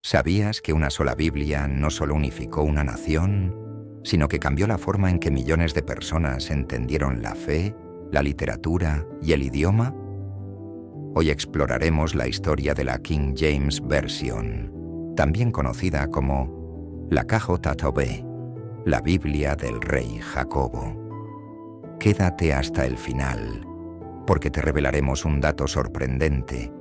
¿Sabías que una sola Biblia no solo unificó una nación, sino que cambió la forma en que millones de personas entendieron la fe, la literatura y el idioma? Hoy exploraremos la historia de la King James Version, también conocida como la KJV, la Biblia del Rey Jacobo. Quédate hasta el final, porque te revelaremos un dato sorprendente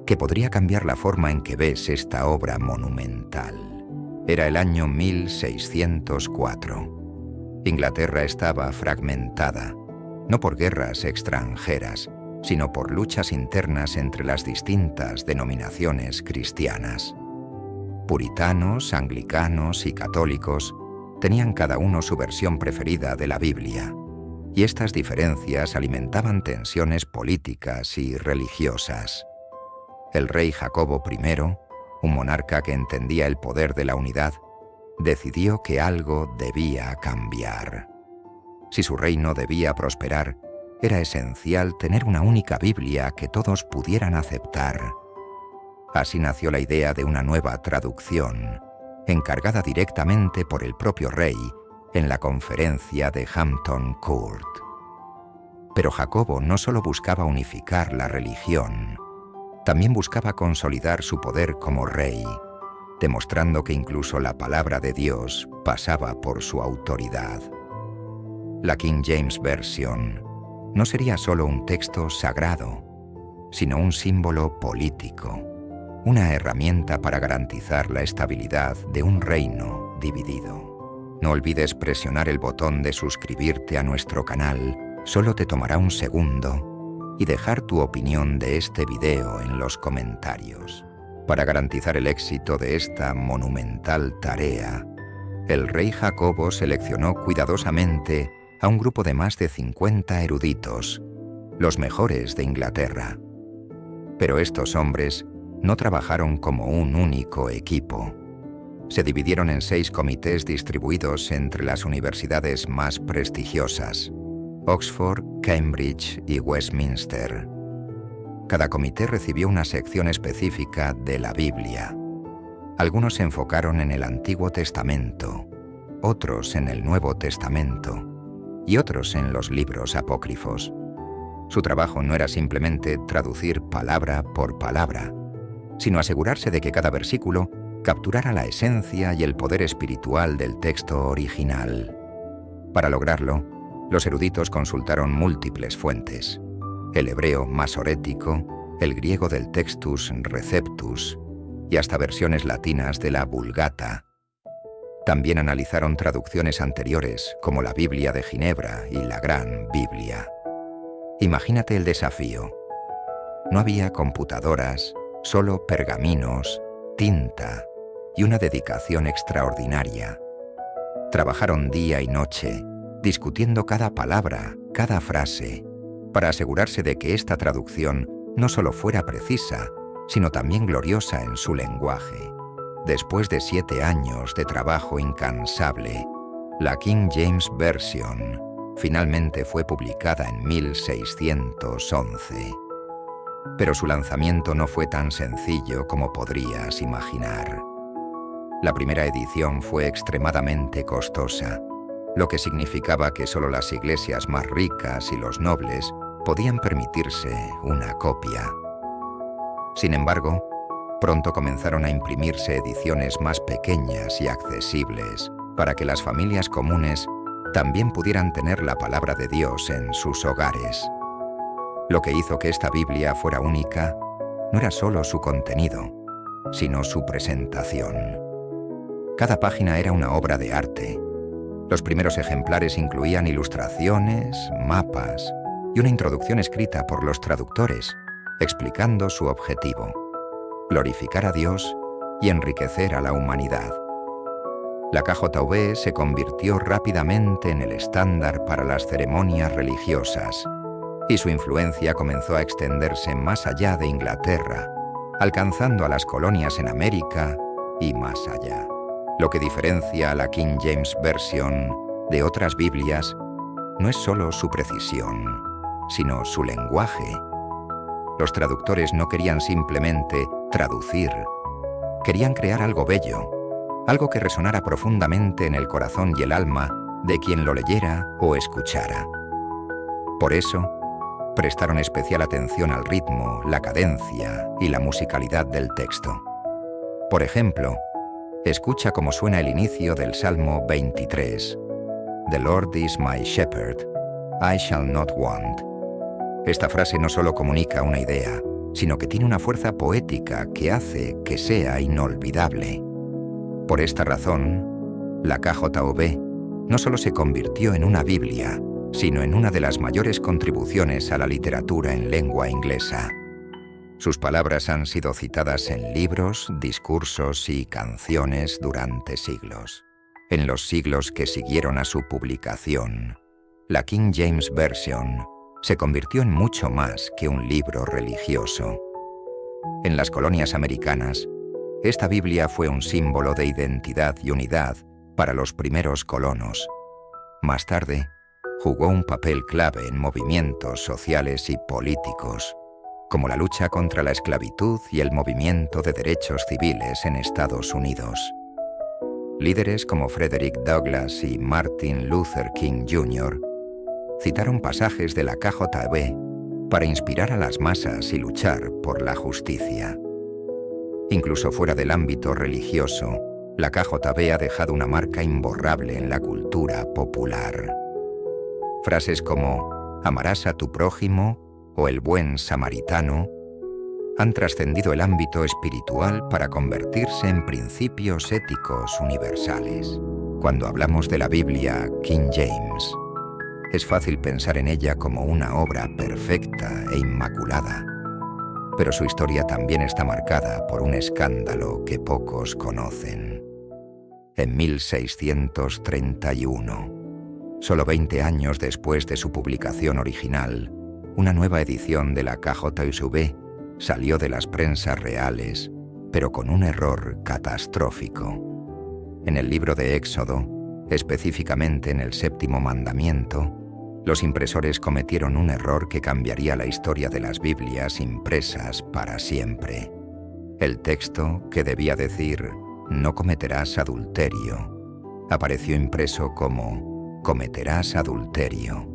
que podría cambiar la forma en que ves esta obra monumental. Era el año 1604. Inglaterra estaba fragmentada, no por guerras extranjeras, sino por luchas internas entre las distintas denominaciones cristianas. Puritanos, anglicanos y católicos tenían cada uno su versión preferida de la Biblia, y estas diferencias alimentaban tensiones políticas y religiosas. El rey Jacobo I, un monarca que entendía el poder de la unidad, decidió que algo debía cambiar. Si su reino debía prosperar, era esencial tener una única Biblia que todos pudieran aceptar. Así nació la idea de una nueva traducción, encargada directamente por el propio rey en la conferencia de Hampton Court. Pero Jacobo no solo buscaba unificar la religión, también buscaba consolidar su poder como rey, demostrando que incluso la palabra de Dios pasaba por su autoridad. La King James Version no sería solo un texto sagrado, sino un símbolo político, una herramienta para garantizar la estabilidad de un reino dividido. No olvides presionar el botón de suscribirte a nuestro canal, solo te tomará un segundo, y dejar tu opinión de este video en los comentarios. Para garantizar el éxito de esta monumental tarea, el rey Jacobo seleccionó cuidadosamente a un grupo de más de 50 eruditos, los mejores de Inglaterra. Pero estos hombres no trabajaron como un único equipo. Se dividieron en 6 comités distribuidos entre las universidades más prestigiosas: Oxford, Cambridge y Westminster. Cada comité recibió una sección específica de la Biblia. Algunos se enfocaron en el Antiguo Testamento, otros en el Nuevo Testamento y otros en los libros apócrifos. Su trabajo no era simplemente traducir palabra por palabra, sino asegurarse de que cada versículo capturara la esencia y el poder espiritual del texto original. Para lograrlo, los eruditos consultaron múltiples fuentes: el hebreo masorético, el griego del Textus Receptus y hasta versiones latinas de la Vulgata. También analizaron traducciones anteriores como la Biblia de Ginebra y la Gran Biblia. Imagínate el desafío. No había computadoras, solo pergaminos, tinta y una dedicación extraordinaria. Trabajaron día y noche, discutiendo cada palabra, cada frase, para asegurarse de que esta traducción no solo fuera precisa, sino también gloriosa en su lenguaje. Después de 7 años de trabajo incansable, la King James Version finalmente fue publicada en 1611. Pero su lanzamiento no fue tan sencillo como podrías imaginar. La primera edición fue extremadamente costosa, lo que significaba que solo las iglesias más ricas y los nobles podían permitirse una copia. Sin embargo, pronto comenzaron a imprimirse ediciones más pequeñas y accesibles para que las familias comunes también pudieran tener la palabra de Dios en sus hogares. Lo que hizo que esta Biblia fuera única no era solo su contenido, sino su presentación. Cada página era una obra de arte. Los primeros ejemplares incluían ilustraciones, mapas y una introducción escrita por los traductores, explicando su objetivo: glorificar a Dios y enriquecer a la humanidad. La KJV se convirtió rápidamente en el estándar para las ceremonias religiosas, y su influencia comenzó a extenderse más allá de Inglaterra, alcanzando a las colonias en América y más allá. Lo que diferencia a la King James Version de otras Biblias no es solo su precisión, sino su lenguaje. Los traductores no querían simplemente traducir, Querían crear algo bello, algo que resonara profundamente en el corazón y el alma de quien lo leyera o escuchara. Por eso, prestaron especial atención al ritmo, la cadencia y la musicalidad del texto. Por ejemplo, escucha cómo suena el inicio del Salmo 23. The Lord is my shepherd, I shall not want. Esta frase no solo comunica una idea, sino que tiene una fuerza poética que hace que sea inolvidable. Por esta razón, la KJV no solo se convirtió en una Biblia, sino en una de las mayores contribuciones a la literatura en lengua inglesa. Sus palabras han sido citadas en libros, discursos y canciones durante siglos. En los siglos que siguieron a su publicación, la King James Version se convirtió en mucho más que un libro religioso. En las colonias americanas, esta Biblia fue un símbolo de identidad y unidad para los primeros colonos. Más tarde, jugó un papel clave en movimientos sociales y políticos, como la lucha contra la esclavitud y el movimiento de derechos civiles en Estados Unidos. Líderes como Frederick Douglass y Martin Luther King Jr. citaron pasajes de la KJV para inspirar a las masas y luchar por la justicia. Incluso fuera del ámbito religioso, la KJV ha dejado una marca imborrable en la cultura popular. Frases como «amarás a tu prójimo» o «el buen samaritano» han trascendido el ámbito espiritual para convertirse en principios éticos universales. Cuando hablamos de la Biblia King James, es fácil pensar en ella como una obra perfecta e inmaculada, pero su historia también está marcada por un escándalo que pocos conocen. En 1631, solo 20 años después de su publicación original, una nueva edición de la KJV salió de las prensas reales, pero con un error catastrófico. En el libro de Éxodo, específicamente en el 7º mandamiento, los impresores cometieron un error que cambiaría la historia de las Biblias impresas para siempre. El texto, que debía decir «no cometerás adulterio», apareció impreso como «cometerás adulterio».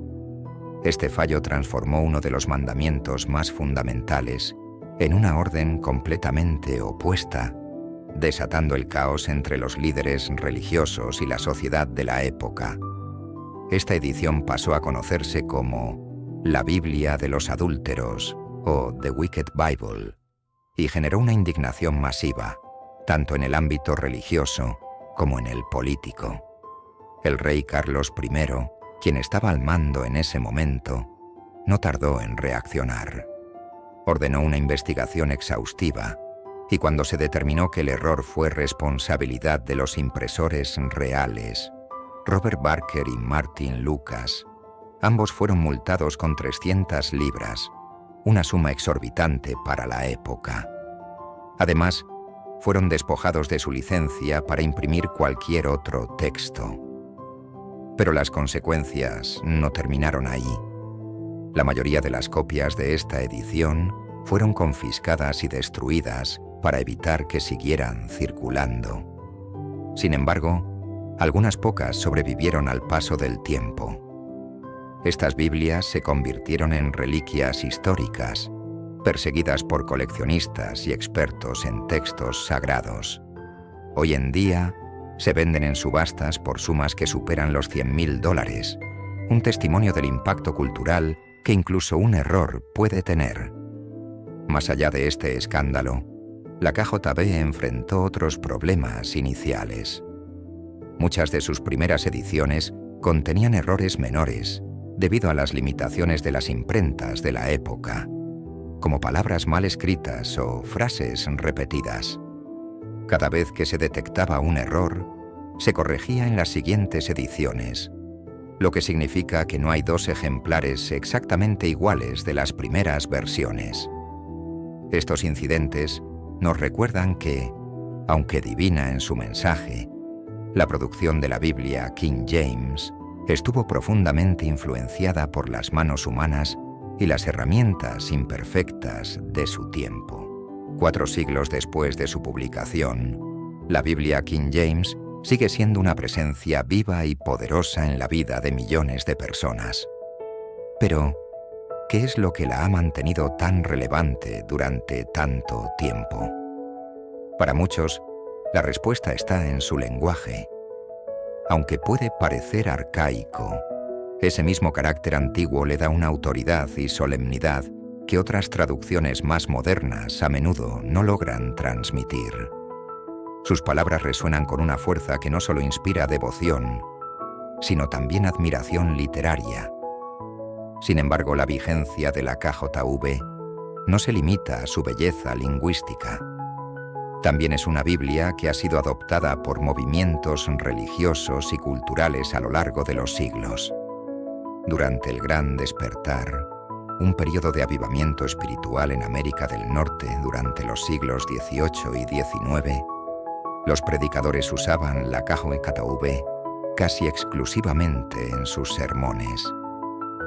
Este fallo transformó uno de los mandamientos más fundamentales en una orden completamente opuesta, desatando el caos entre los líderes religiosos y la sociedad de la época. Esta edición pasó a conocerse como la Biblia de los adúlteros o The Wicked Bible y generó una indignación masiva, tanto en el ámbito religioso como en el político. El rey Carlos I, quien estaba al mando en ese momento, no tardó en reaccionar. Ordenó una investigación exhaustiva y cuando se determinó que el error fue responsabilidad de los impresores reales, Robert Barker y Martin Lucas, ambos fueron multados con 300 libras, una suma exorbitante para la época. Además, fueron despojados de su licencia para imprimir cualquier otro texto. Pero las consecuencias no terminaron ahí. La mayoría de las copias de esta edición fueron confiscadas y destruidas para evitar que siguieran circulando. Sin embargo, algunas pocas sobrevivieron al paso del tiempo. Estas Biblias se convirtieron en reliquias históricas, perseguidas por coleccionistas y expertos en textos sagrados. Hoy en día, se venden en subastas por sumas que superan los $100.000, un testimonio del impacto cultural que incluso un error puede tener. Más allá de este escándalo, la KJV enfrentó otros problemas iniciales. Muchas de sus primeras ediciones contenían errores menores debido a las limitaciones de las imprentas de la época, como palabras mal escritas o frases repetidas. Cada vez que se detectaba un error, se corregía en las siguientes ediciones, lo que significa que no hay dos ejemplares exactamente iguales de las primeras versiones. Estos incidentes nos recuerdan que, aunque divina en su mensaje, la producción de la Biblia King James estuvo profundamente influenciada por las manos humanas y las herramientas imperfectas de su tiempo. 4 siglos después de su publicación, la Biblia King James sigue siendo una presencia viva y poderosa en la vida de millones de personas. Pero, ¿qué es lo que la ha mantenido tan relevante durante tanto tiempo? Para muchos, la respuesta está en su lenguaje. Aunque puede parecer arcaico, ese mismo carácter antiguo le da una autoridad y solemnidad que otras traducciones más modernas a menudo no logran transmitir. Sus palabras resuenan con una fuerza que no solo inspira devoción, sino también admiración literaria. Sin embargo, la vigencia de la KJV no se limita a su belleza lingüística. También es una Biblia que ha sido adoptada por movimientos religiosos y culturales a lo largo de los siglos. Durante el Gran Despertar, un periodo de avivamiento espiritual en América del Norte durante los siglos XVIII y XIX, los predicadores usaban la KJV casi exclusivamente en sus sermones.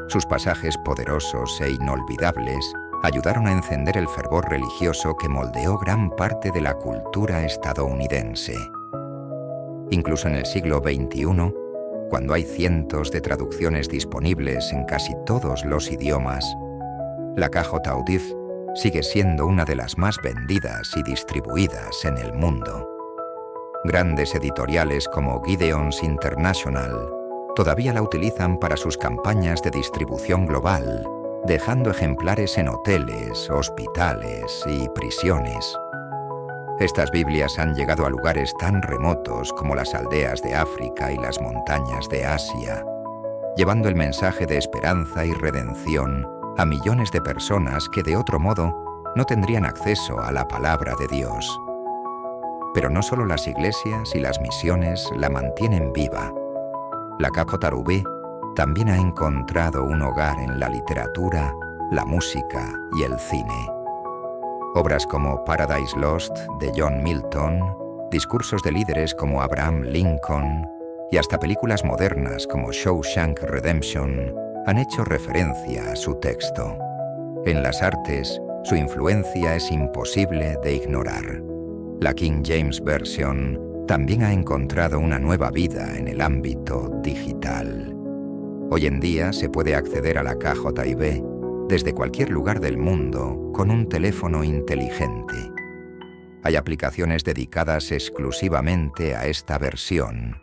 Sus pasajes poderosos e inolvidables ayudaron a encender el fervor religioso que moldeó gran parte de la cultura estadounidense. Incluso en el siglo XXI, cuando hay cientos de traducciones disponibles en casi todos los idiomas, la KJV sigue siendo una de las más vendidas y distribuidas en el mundo. Grandes editoriales como Gideon's International todavía la utilizan para sus campañas de distribución global, dejando ejemplares en hoteles, hospitales y prisiones. Estas Biblias han llegado a lugares tan remotos como las aldeas de África y las montañas de Asia, llevando el mensaje de esperanza y redención a millones de personas que de otro modo no tendrían acceso a la palabra de Dios. Pero no solo las iglesias y las misiones la mantienen viva. La KJV también ha encontrado un hogar en la literatura, la música y el cine. Obras como Paradise Lost de John Milton, discursos de líderes como Abraham Lincoln y hasta películas modernas como Shawshank Redemption han hecho referencia a su texto. En las artes, su influencia es imposible de ignorar. La King James Version también ha encontrado una nueva vida en el ámbito digital. Hoy en día se puede acceder a la KJV desde cualquier lugar del mundo con un teléfono inteligente. Hay aplicaciones dedicadas exclusivamente a esta versión,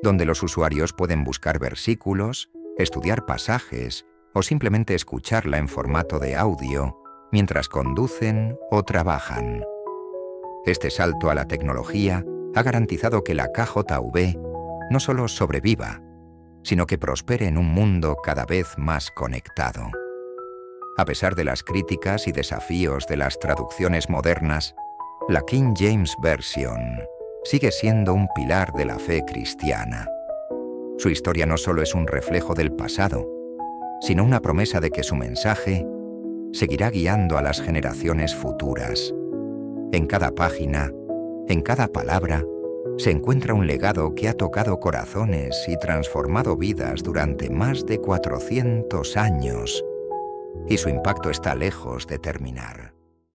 donde los usuarios pueden buscar versículos, estudiar pasajes o simplemente escucharla en formato de audio mientras conducen o trabajan. Este salto a la tecnología ha garantizado que la KJV no solo sobreviva, sino que prospere en un mundo cada vez más conectado. A pesar de las críticas y desafíos de las traducciones modernas, la King James Version sigue siendo un pilar de la fe cristiana. Su historia no solo es un reflejo del pasado, sino una promesa de que su mensaje seguirá guiando a las generaciones futuras. En cada página, en cada palabra, se encuentra un legado que ha tocado corazones y transformado vidas durante más de 400 años, y su impacto está lejos de terminar.